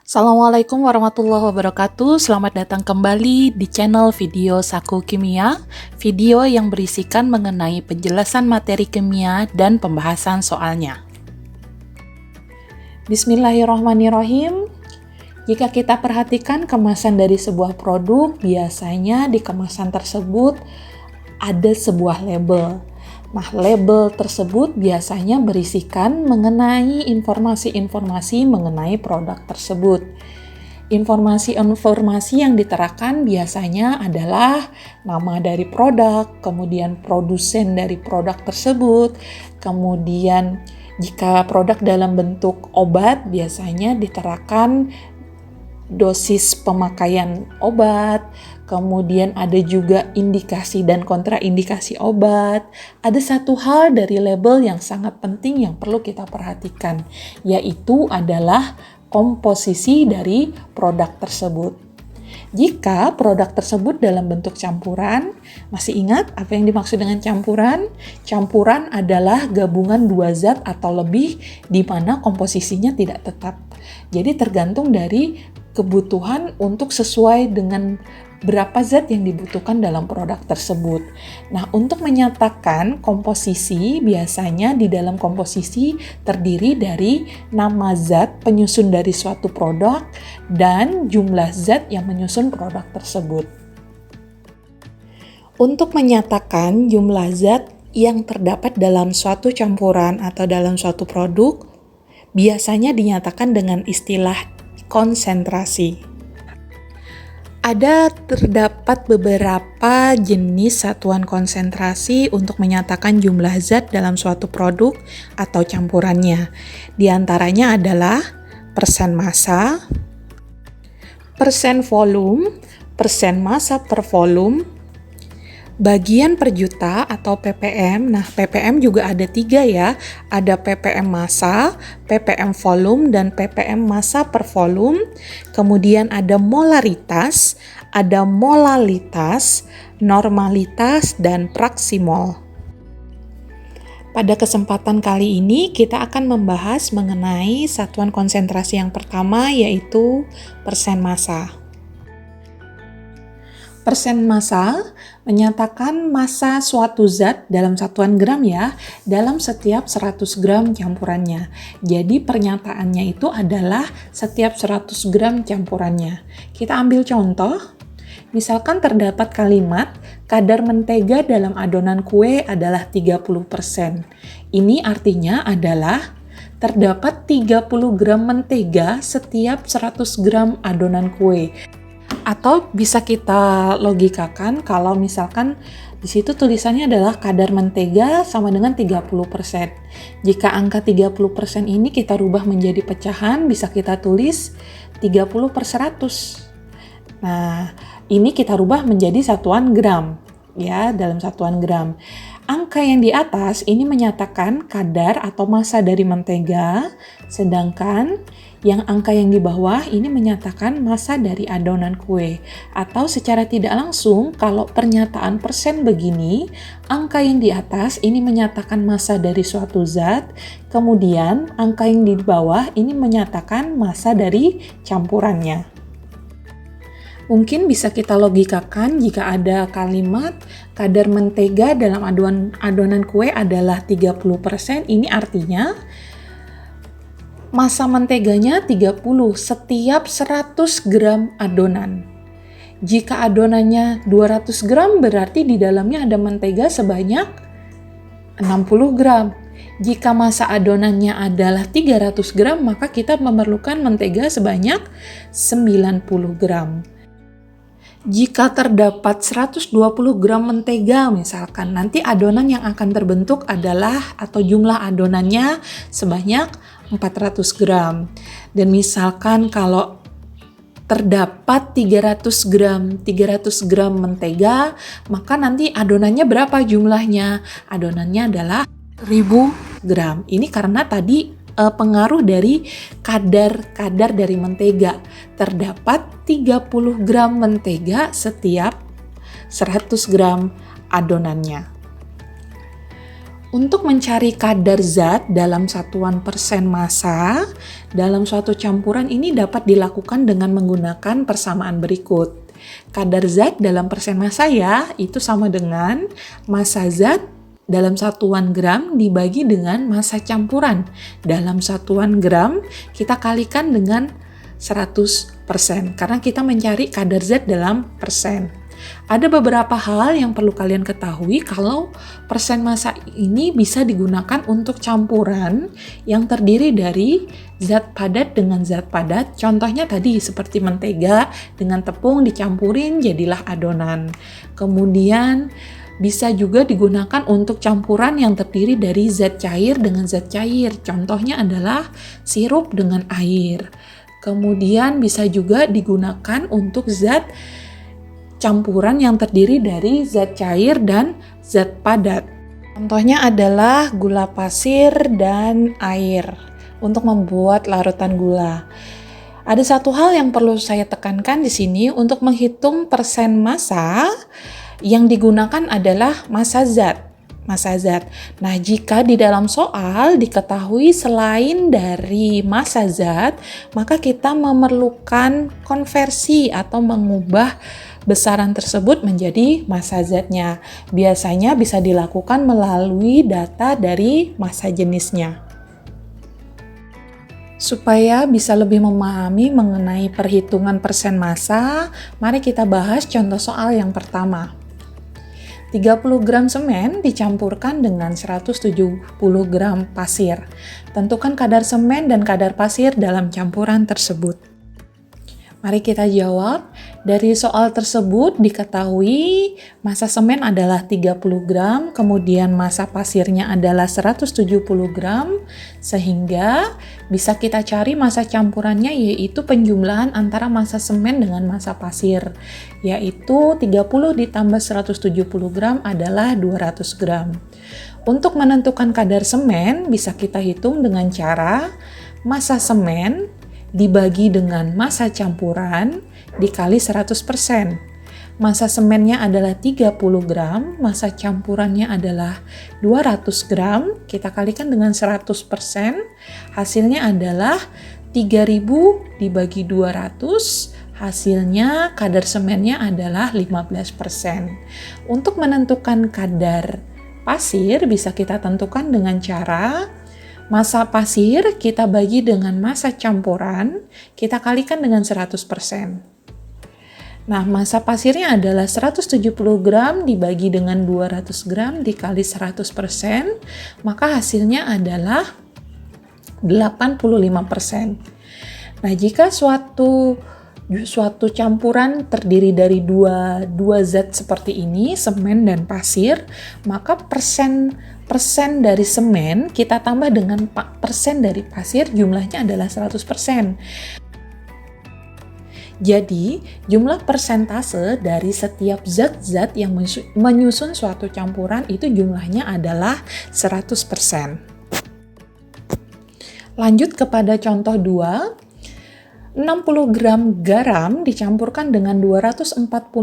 Assalamualaikum warahmatullahi wabarakatuh. Selamat datang kembali di channel video Saku Kimia, video yang berisikan mengenai penjelasan materi kimia dan pembahasan soalnya. Bismillahirrahmanirrahim. Jika kita perhatikan kemasan dari sebuah produk, biasanya di kemasan tersebut ada sebuah label. Nah, label tersebut biasanya berisikan mengenai informasi-informasi mengenai produk tersebut. Informasi-informasi yang diterakan biasanya adalah nama dari produk, kemudian produsen dari produk tersebut, kemudian jika produk dalam bentuk obat biasanya diterakan dosis pemakaian obat, kemudian ada juga indikasi dan kontraindikasi obat. Ada satu hal dari label yang sangat penting yang perlu kita perhatikan, yaitu adalah komposisi dari produk tersebut. Jika produk tersebut dalam bentuk campuran, masih ingat apa yang dimaksud dengan campuran? Campuran adalah gabungan dua zat atau lebih di mana komposisinya tidak tetap. Jadi tergantung dari kebutuhan untuk sesuai dengan berapa zat yang dibutuhkan dalam produk tersebut. Nah, untuk menyatakan komposisi, biasanya di dalam komposisi terdiri dari nama zat penyusun dari suatu produk dan jumlah zat yang menyusun produk tersebut. Untuk menyatakan jumlah zat yang terdapat dalam suatu campuran atau dalam suatu produk, biasanya dinyatakan dengan istilah konsentrasi. Terdapat beberapa jenis satuan konsentrasi untuk menyatakan jumlah zat dalam suatu produk atau campurannya. Di antaranya adalah persen massa, persen volume, persen massa per volume, bagian per juta atau ppm. Nah, ppm juga ada 3 ya. Ada ppm massa, ppm volume, dan ppm massa per volume. Kemudian ada molaritas, ada molalitas, normalitas, dan praksimol. Pada kesempatan kali ini kita akan membahas mengenai satuan konsentrasi yang pertama, yaitu persen massa. Persen massa menyatakan massa suatu zat dalam satuan gram ya, dalam setiap 100 gram campurannya. Jadi pernyataannya itu adalah setiap 100 gram campurannya. Kita ambil contoh, misalkan terdapat kalimat kadar mentega dalam adonan kue adalah 30%. Ini artinya adalah terdapat 30 gram mentega setiap 100 gram adonan kue. Atau bisa kita logikakan kalau misalkan di situ tulisannya adalah kadar mentega sama dengan 30%. Jika angka 30% ini kita rubah menjadi pecahan, bisa kita tulis 30 per 100. Nah, ini kita rubah menjadi satuan gram, ya, dalam satuan gram. Angka yang di atas ini menyatakan kadar atau massa dari mentega, sedangkan yang angka yang di bawah ini menyatakan massa dari adonan kue. Atau secara tidak langsung, kalau pernyataan persen begini, angka yang di atas ini menyatakan massa dari suatu zat, kemudian angka yang di bawah ini menyatakan massa dari campurannya. Mungkin bisa kita logikakan jika ada kalimat kadar mentega dalam adonan kue adalah 30%, ini artinya massa menteganya 30 setiap 100 gram adonan. Jika adonannya 200 gram berarti di dalamnya ada mentega sebanyak 60 gram. Jika massa adonannya adalah 300 gram, maka kita memerlukan mentega sebanyak 90 gram. Jika terdapat 120 gram mentega misalkan, nanti adonan yang akan terbentuk adalah atau jumlah adonannya sebanyak 400 gram. Dan misalkan kalau terdapat 300 gram mentega, maka nanti adonannya berapa jumlahnya? Adonannya adalah 1000 gram. Ini karena tadi pengaruh dari kadar dari mentega. Terdapat 30 gram mentega setiap 100 gram adonannya. Untuk mencari kadar zat dalam satuan persen massa, dalam suatu campuran ini dapat dilakukan dengan menggunakan persamaan berikut. Kadar zat dalam persen massa ya, itu sama dengan massa zat dalam satuan gram dibagi dengan massa campuran. Dalam satuan gram, kita kalikan dengan 100%, karena kita mencari kadar zat dalam persen. Ada beberapa hal yang perlu kalian ketahui kalau persen massa ini bisa digunakan untuk campuran yang terdiri dari zat padat dengan zat padat. Contohnya tadi seperti mentega dengan tepung dicampurin jadilah adonan. Kemudian bisa juga digunakan untuk campuran yang terdiri dari zat cair dengan zat cair. Contohnya adalah sirup dengan air. Kemudian bisa juga digunakan untuk zat campuran yang terdiri dari zat cair dan zat padat. Contohnya adalah gula pasir dan air untuk membuat larutan gula. Ada satu hal yang perlu saya tekankan di sini untuk menghitung persen massa yang digunakan adalah massa zat. Nah, jika di dalam soal diketahui selain dari massa zat, maka kita memerlukan konversi atau mengubah besaran tersebut menjadi massa zatnya. Biasanya bisa dilakukan melalui data dari massa jenisnya. Supaya bisa lebih memahami mengenai perhitungan persen massa, mari kita bahas contoh soal yang pertama. 30 gram semen dicampurkan dengan 170 gram pasir. Tentukan kadar semen dan kadar pasir dalam campuran tersebut. Mari kita jawab. Dari soal tersebut diketahui massa semen adalah 30 gram, kemudian massa pasirnya adalah 170 gram, sehingga bisa kita cari massa campurannya yaitu penjumlahan antara massa semen dengan massa pasir, yaitu 30 ditambah 170 gram adalah 200 gram. Untuk menentukan kadar semen bisa kita hitung dengan cara massa semen dibagi dengan massa campuran dikali 100%. Massa semennya adalah 30 gram, massa campurannya adalah 200 gram, kita kalikan dengan 100%, hasilnya adalah 3000 dibagi 200, hasilnya kadar semennya adalah 15%. Untuk menentukan kadar pasir bisa kita tentukan dengan cara massa pasir kita bagi dengan massa campuran, kita kalikan dengan 100%. Nah, massa pasirnya adalah 170 gram dibagi dengan 200 gram dikali 100%, maka hasilnya adalah 85%. Nah, jika suatu campuran terdiri dari dua zat seperti ini, semen dan pasir, maka persen dari semen kita tambah dengan persen dari pasir, jumlahnya adalah 100%. Jadi, jumlah persentase dari setiap zat-zat yang menyusun suatu campuran itu jumlahnya adalah 100%. Lanjut kepada contoh 2. 60 gram garam dicampurkan dengan 240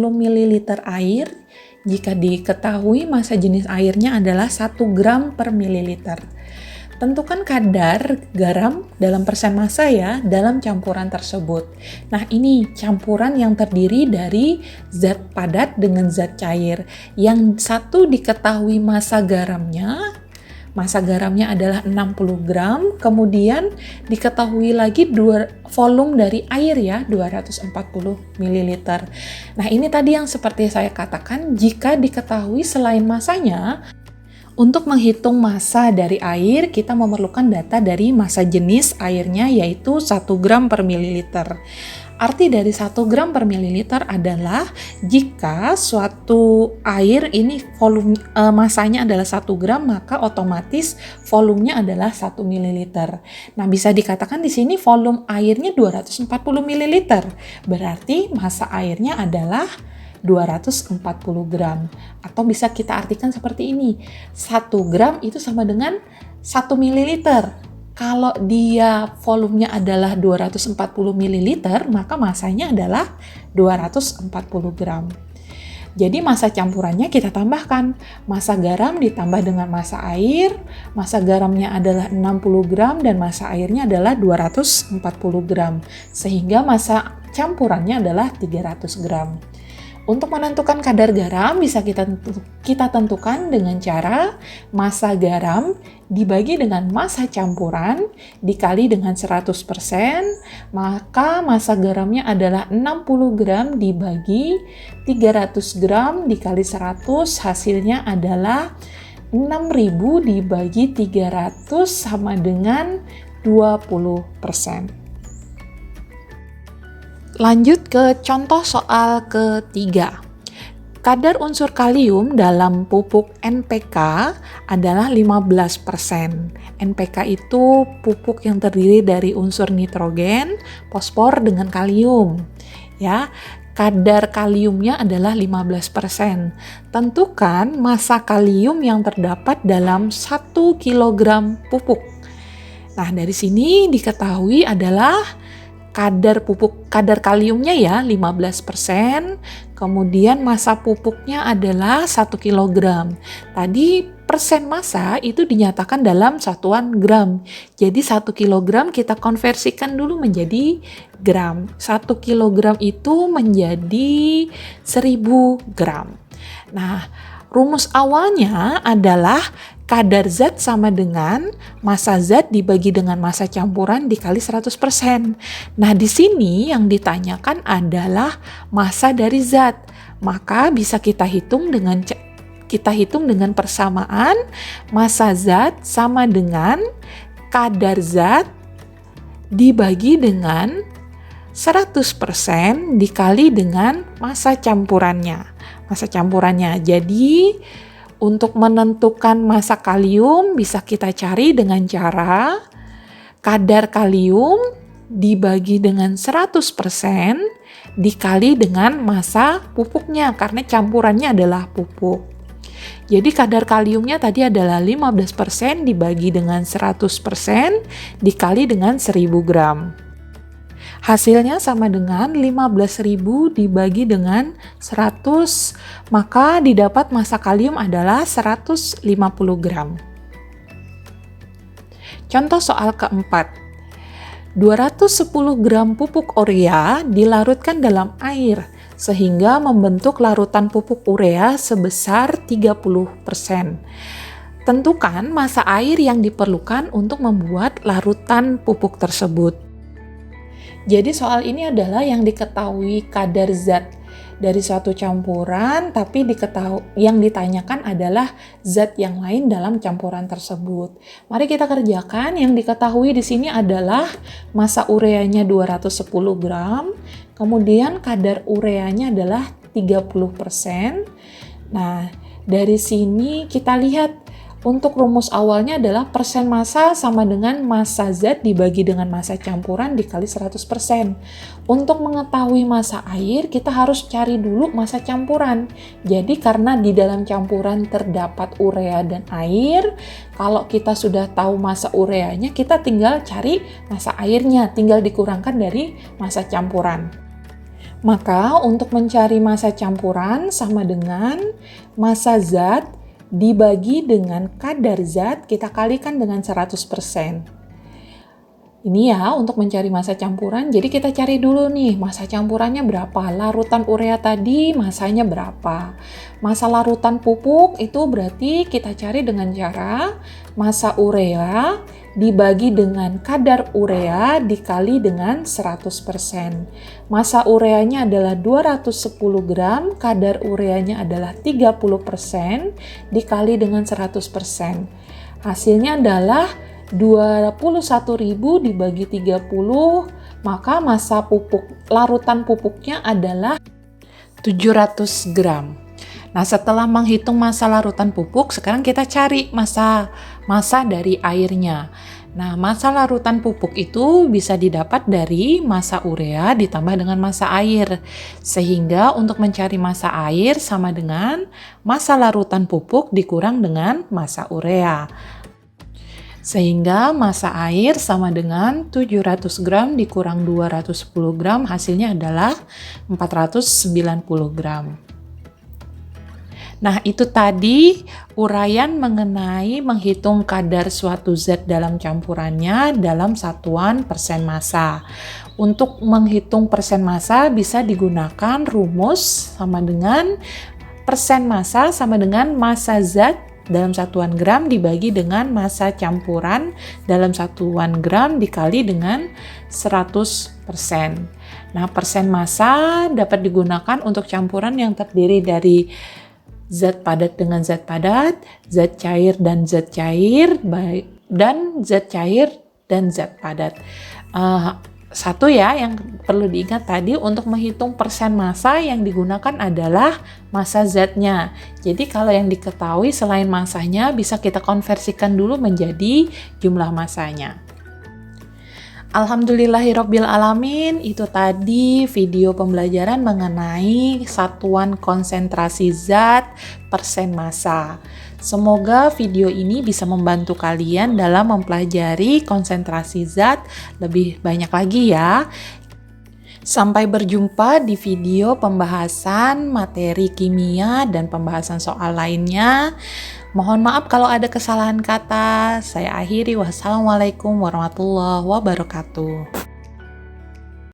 ml air jika diketahui massa jenis airnya adalah 1 gram per mililiter. Tentukan kadar garam dalam persen massa ya dalam campuran tersebut. Nah, ini campuran yang terdiri dari zat padat dengan zat cair. Yang satu diketahui massa garamnya adalah 60 gram, kemudian diketahui lagi volume dari air ya, 240 ml. Nah, ini tadi yang seperti saya katakan, jika diketahui selain massanya, untuk menghitung massa dari air, kita memerlukan data dari massa jenis airnya yaitu 1 gram per mililiter. Arti dari 1 gram per mililiter adalah jika suatu air ini volume massanya adalah 1 gram, maka otomatis volumenya adalah 1 mililiter. Nah, bisa dikatakan di sini volume airnya 240 mililiter. Berarti massa airnya adalah 240 gram. Atau bisa kita artikan seperti ini. 1 gram itu sama dengan 1 mililiter. Kalau dia volumenya adalah 240 ml, maka massanya adalah 240 gram. Jadi massa campurannya kita tambahkan. Massa garam ditambah dengan massa air. Massa garamnya adalah 60 gram dan massa airnya adalah 240 gram. Sehingga massa campurannya adalah 300 gram. Untuk menentukan kadar garam bisa kita tentukan dengan cara massa garam dibagi dengan massa campuran dikali dengan 100%, maka massa garamnya adalah 60 gram dibagi 300 gram dikali 100, hasilnya adalah 6.000 dibagi 300 sama dengan 20%. Lanjut ke contoh soal ketiga. Kadar unsur kalium dalam pupuk NPK adalah 15%. NPK itu pupuk yang terdiri dari unsur nitrogen, fosfor dengan kalium. Ya, kadar kaliumnya adalah 15%. Tentukan massa kalium yang terdapat dalam 1 kg pupuk. Nah, dari sini diketahui adalah kadar kaliumnya ya 15%, kemudian massa pupuknya adalah 1 kg. Tadi persen massa itu dinyatakan dalam satuan gram. Jadi 1 kg kita konversikan dulu menjadi gram. 1 kg itu menjadi 1000 gram. Nah, rumus awalnya adalah kadar zat sama dengan massa zat dibagi dengan massa campuran dikali 100%. Nah, di sini yang ditanyakan adalah massa dari zat. Maka bisa kita hitung dengan persamaan massa zat sama dengan kadar zat dibagi dengan 100% dikali dengan massa campurannya. Jadi untuk menentukan massa kalium bisa kita cari dengan cara kadar kalium dibagi dengan 100% dikali dengan massa pupuknya karena campurannya adalah pupuk. Jadi kadar kaliumnya tadi adalah 15% dibagi dengan 100% dikali dengan 1000 gram. Hasilnya sama dengan 15.000 dibagi dengan 100, maka didapat massa kalium adalah 150 gram. Contoh soal keempat. 210 gram pupuk urea dilarutkan dalam air sehingga membentuk larutan pupuk urea sebesar 30%. Tentukan massa air yang diperlukan untuk membuat larutan pupuk tersebut. Jadi soal ini adalah yang diketahui kadar zat dari suatu campuran, tapi yang ditanyakan adalah zat yang lain dalam campuran tersebut. Mari kita kerjakan. Yang diketahui di sini adalah massa ureanya 210 gram, kemudian kadar ureanya adalah 30%. Nah, dari sini kita lihat untuk rumus awalnya adalah persen massa sama dengan massa zat dibagi dengan massa campuran dikali 100%. Untuk mengetahui massa air, kita harus cari dulu massa campuran. Jadi karena di dalam campuran terdapat urea dan air, kalau kita sudah tahu massa ureanya, kita tinggal cari massa airnya, tinggal dikurangkan dari massa campuran. Maka untuk mencari massa campuran sama dengan massa zat dibagi dengan kadar zat, kita kalikan dengan 100%. Ini ya untuk mencari massa campuran. Jadi kita cari dulu nih massa campurannya berapa. Larutan urea tadi massanya berapa. Massa larutan pupuk itu berarti kita cari dengan cara massa urea dibagi dengan kadar urea dikali dengan 100%. Massa ureanya adalah 210 gram, kadar ureanya adalah 30%, dikali dengan 100%. Hasilnya adalah 21.000 dibagi 30, maka massa larutan pupuknya adalah 700 gram. Nah, setelah menghitung massa larutan pupuk, sekarang kita cari massa dari airnya. Nah, massa larutan pupuk itu bisa didapat dari massa urea ditambah dengan massa air. Sehingga untuk mencari massa air sama dengan massa larutan pupuk dikurang dengan massa urea. Sehingga massa air sama dengan 700 gram dikurang 210 gram, hasilnya adalah 490 gram. Nah, itu tadi uraian mengenai menghitung kadar suatu zat dalam campurannya dalam satuan persen massa. Untuk menghitung persen massa bisa digunakan rumus sama dengan persen massa sama dengan massa zat dalam satuan gram dibagi dengan massa campuran dalam satuan gram dikali dengan 100%. Nah, persen massa dapat digunakan untuk campuran yang terdiri dari zat padat dengan zat padat, zat cair dan zat cair, dan zat cair dan zat padat. Satu ya yang perlu diingat tadi, untuk menghitung persen massa yang digunakan adalah massa zatnya. Jadi kalau yang diketahui selain massanya bisa kita konversikan dulu menjadi jumlah massanya. Alhamdulillahirabbil alamin, itu tadi video pembelajaran mengenai satuan konsentrasi zat persen massa. Semoga video ini bisa membantu kalian dalam mempelajari konsentrasi zat lebih banyak lagi ya. Sampai berjumpa di video pembahasan materi kimia dan pembahasan soal lainnya. Mohon maaf kalau ada kesalahan kata. Saya akhiri. Wassalamualaikum warahmatullahi wabarakatuh.